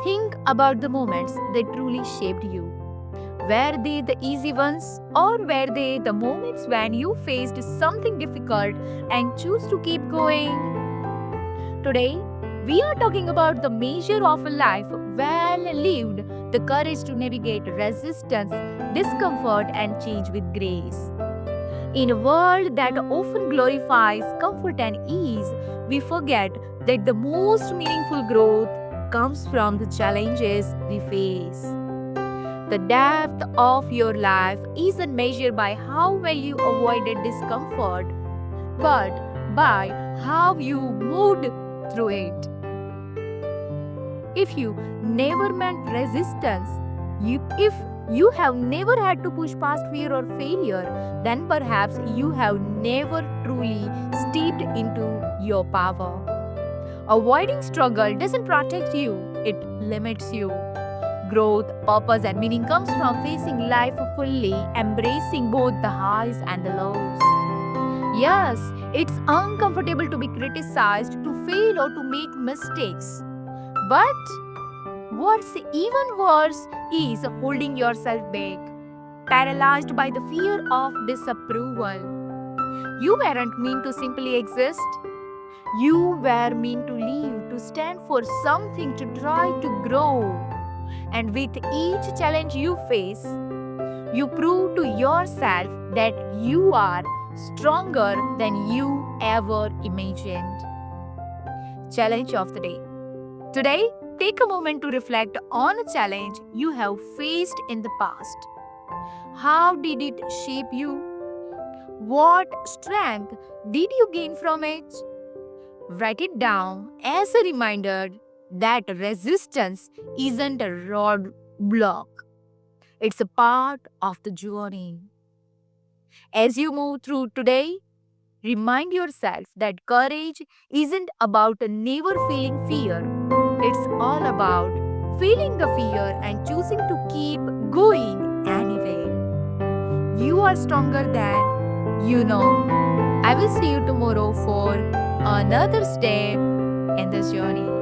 Think about the moments that truly shaped you. Were they the easy ones, or were they the moments when you faced something difficult and choose to keep going? Today, we are talking about the measure of a life well lived, the courage to navigate resistance, discomfort, and change with grace. In a world that often glorifies comfort and ease, we forget that the most meaningful growth comes from the challenges we face. The depth of your life isn't measured by how well you avoided discomfort, but by how you moved through it. If you never met resistance, if you have never had to push past fear or failure, then perhaps you have never truly stepped into your power. Avoiding struggle doesn't protect you, it limits you. Growth, purpose, and meaning comes from facing life fully, embracing both the highs and the lows. Yes, it's uncomfortable to be criticized, to fail, or to make mistakes. But what's even worse is holding yourself back, paralyzed by the fear of disapproval. You weren't meant to simply exist. You were meant to live, to stand for something, to try to grow. And with each challenge you face, you prove to yourself that you are stronger than you ever imagined. Challenge of the day. Today, take a moment to reflect on a challenge you have faced in the past. How did it shape you? What strength did you gain from it? Write it down as a reminder that resistance isn't a roadblock, it's a part of the journey. As you move through today, remind yourself that courage isn't about never feeling fear, it's all about feeling the fear and choosing to keep going anyway. You are stronger than you know. I will see you tomorrow for another step in this journey.